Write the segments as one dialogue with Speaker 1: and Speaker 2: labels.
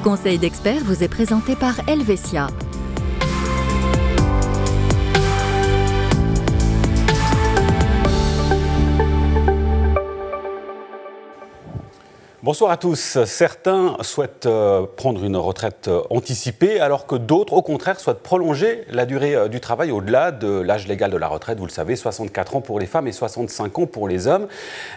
Speaker 1: Conseil d'experts vous est présenté par Helvetia.
Speaker 2: Bonsoir à tous. Certains souhaitent prendre une retraite anticipée, alors que d'autres, au contraire, souhaitent prolonger la durée du travail au-delà de l'âge légal de la retraite. Vous le savez, 64 ans pour les femmes et 65 ans pour les hommes.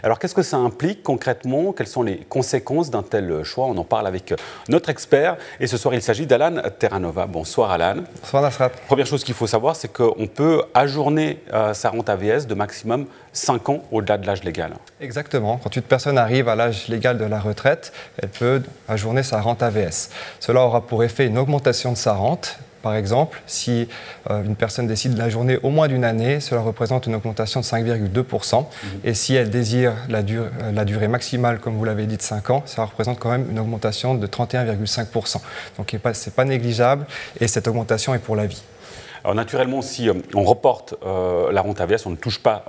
Speaker 2: Alors, qu'est-ce que ça implique concrètement? Quelles sont les conséquences d'un tel choix? On en parle avec notre expert. Et ce soir, il s'agit d'Alan Terranova. Bonsoir, Alan.
Speaker 3: Bonsoir, Nasrat.
Speaker 2: Première chose qu'il faut savoir, c'est qu'on peut ajourner sa rente AVS de maximum 5 ans au-delà de l'âge légal.
Speaker 3: Exactement. Quand une personne arrive à l'âge légal de la retraite, elle peut ajourner sa rente AVS. Cela aura pour effet une augmentation de sa rente. Par exemple, si une personne décide de l'ajourner au moins d'une année, cela représente une augmentation de 5,2%. Et si elle désire la durée maximale, comme vous l'avez dit, de 5 ans, ça représente quand même une augmentation de 31,5%. Donc ce n'est pas négligeable et cette augmentation est pour la vie.
Speaker 2: Alors naturellement, si on reporte la rente AVS, on ne touche pas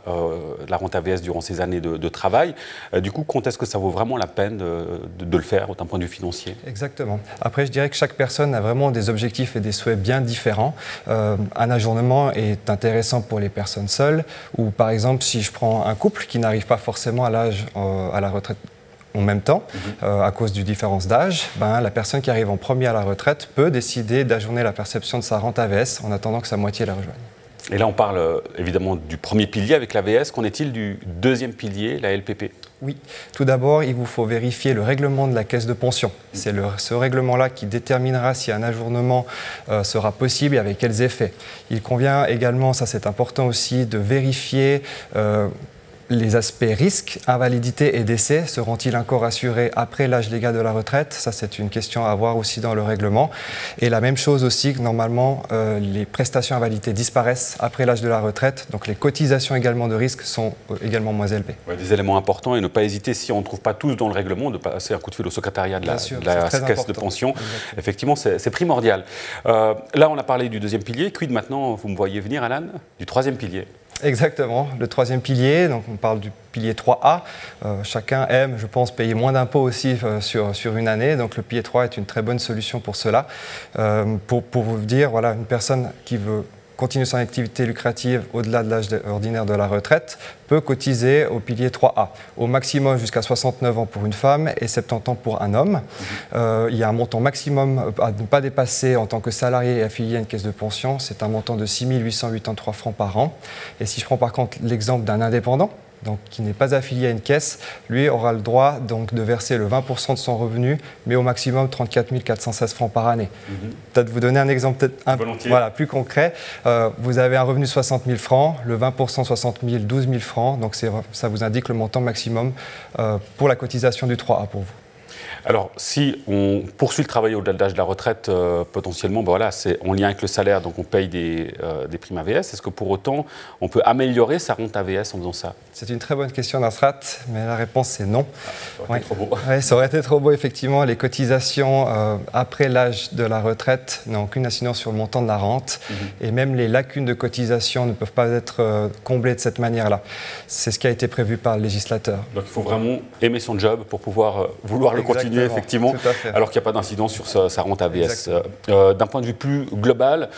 Speaker 2: la rente AVS durant ces années de travail. Du coup, quand est-ce que ça vaut vraiment la peine de le faire d'un point de vue financier?
Speaker 3: Exactement. Après, je dirais que chaque personne a vraiment des objectifs et des souhaits bien différents. Un ajournement est intéressant pour les personnes seules, ou par exemple, si je prends un couple qui n'arrive pas forcément à la retraite en même temps, à cause du différence d'âge, la personne qui arrive en premier à la retraite peut décider d'ajourner la perception de sa rente AVS en attendant que sa moitié la rejoigne.
Speaker 2: Et là, on parle évidemment du premier pilier avec l'AVS. Qu'en est-il du deuxième pilier, la LPP?
Speaker 3: Oui, tout d'abord, il vous faut vérifier le règlement de la caisse de pension. C'est ce règlement-là qui déterminera si un ajournement sera possible et avec quels effets. Il convient également, ça c'est important aussi, de vérifier les aspects risques, invalidité et décès. Seront-ils encore assurés après l'âge légal de la retraite? Ça, c'est une question à voir aussi dans le règlement. Et la même chose aussi que normalement, les prestations invalidité disparaissent après l'âge de la retraite. Donc les cotisations également de risque sont également moins élevées. Ouais,
Speaker 2: des éléments importants et ne pas hésiter, si on ne trouve pas tous dans le règlement, de passer un coup de fil au secrétariat de la caisse de pension. Exactement. Effectivement, c'est primordial. Là, on a parlé du deuxième pilier. Quid maintenant, vous me voyez venir, Alan, du troisième pilier?
Speaker 3: Exactement, le troisième pilier, donc on parle du pilier 3A. Chacun aime, je pense, payer moins d'impôts aussi sur une année, donc le pilier 3 est une très bonne solution pour cela. Pour vous dire, voilà, une personne qui veut continuer son activité lucrative au-delà de l'âge ordinaire de la retraite peut cotiser au pilier 3A, au maximum jusqu'à 69 ans pour une femme et 70 ans pour un homme. Il y a un montant maximum à ne pas dépasser en tant que salarié et affilié à une caisse de pension, c'est un montant de 6 883 francs par an. Et si je prends par contre l'exemple d'un indépendant, donc qui n'est pas affilié à une caisse, lui aura le droit donc, de verser le 20% de son revenu, mais au maximum 34 416 francs par année. Peut-être vous donner un exemple plus concret. Vous avez un revenu de 60 000 francs, le 20% 60 000, 12 000 francs, donc ça vous indique le montant maximum pour la cotisation du 3A pour vous.
Speaker 2: Alors, si on poursuit le travail au-delà de l'âge de la retraite, potentiellement, c'est en lien avec le salaire, donc on paye des primes AVS. Est-ce que pour autant, on peut améliorer sa rente AVS en faisant ça? C'est
Speaker 3: une très bonne question, Nasrat, mais la réponse c'est non.
Speaker 2: Ça aurait été trop beau.
Speaker 3: Oui, ça aurait été trop beau, effectivement. Les cotisations après l'âge de la retraite n'ont aucune incidence sur le montant de la rente. Et même les lacunes de cotisation ne peuvent pas être comblées de cette manière-là. C'est ce qui a été prévu par le législateur.
Speaker 2: Donc il faut vraiment aimer son job pour pouvoir vouloir le continuer. Effectivement, alors qu'il n'y a pas d'incidence sur sa rente AVS. D'un point de vue plus global,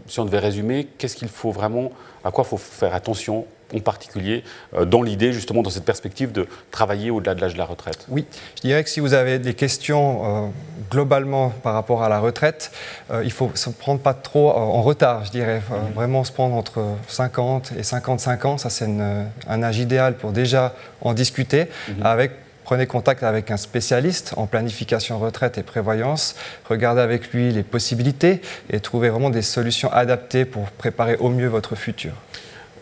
Speaker 2: si on devait résumer, qu'est-ce qu'il faut vraiment, à quoi il faut faire attention en particulier dans l'idée, justement, dans cette perspective de travailler au-delà de l'âge de la retraite?
Speaker 3: Oui, je dirais que si vous avez des questions globalement par rapport à la retraite, il ne faut se prendre pas trop en retard, je dirais. Vraiment se prendre entre 50 et 55 ans, ça c'est un âge idéal pour déjà en discuter Prenez contact avec un spécialiste en planification retraite et prévoyance, regardez avec lui les possibilités et trouvez vraiment des solutions adaptées pour préparer au mieux votre futur.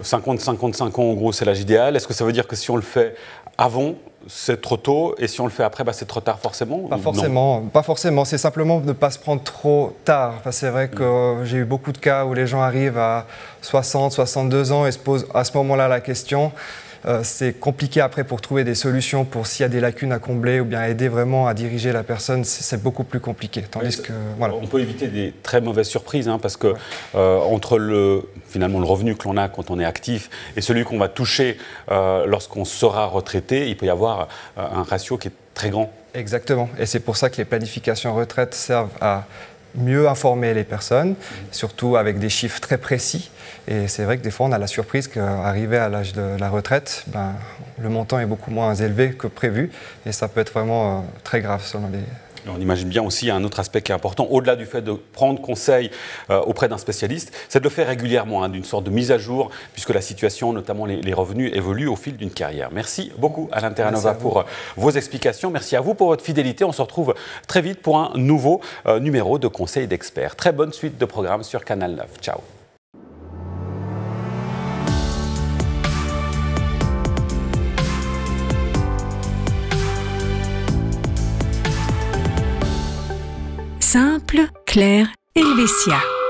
Speaker 2: 50-55 ans, en gros, c'est l'âge idéal. Est-ce que ça veut dire que si on le fait avant, c'est trop tôt, et si on le fait après, c'est trop tard forcément?
Speaker 3: Pas forcément. C'est simplement de ne pas se prendre trop tard. C'est vrai que j'ai eu beaucoup de cas où les gens arrivent à 60, 62 ans et se posent à ce moment-là la question. C'est compliqué après pour trouver des solutions pour s'il y a des lacunes à combler ou bien aider vraiment à diriger la personne, c'est beaucoup plus compliqué. Tandis que, voilà.
Speaker 2: On peut éviter des très mauvaises surprises parce que entre finalement le revenu que l'on a quand on est actif et celui qu'on va toucher lorsqu'on sera retraité, il peut y avoir un ratio qui est très grand.
Speaker 3: Exactement. Et c'est pour ça que les planifications retraite servent à mieux informer les personnes, surtout avec des chiffres très précis. Et c'est vrai que des fois, on a la surprise qu'arrivé à l'âge de la retraite, le montant est beaucoup moins élevé que prévu. Et ça peut être vraiment très grave selon les...
Speaker 2: On imagine bien aussi un autre aspect qui est important, au-delà du fait de prendre conseil auprès d'un spécialiste, c'est de le faire régulièrement, d'une sorte de mise à jour, puisque la situation, notamment les revenus, évoluent au fil d'une carrière. Merci beaucoup Alain Terranova pour vos explications. Merci à vous pour votre fidélité. On se retrouve très vite pour un nouveau numéro de Conseil d'experts. Très bonne suite de programmes sur Canal 9. Ciao.
Speaker 4: Simple, clair, Helvetia.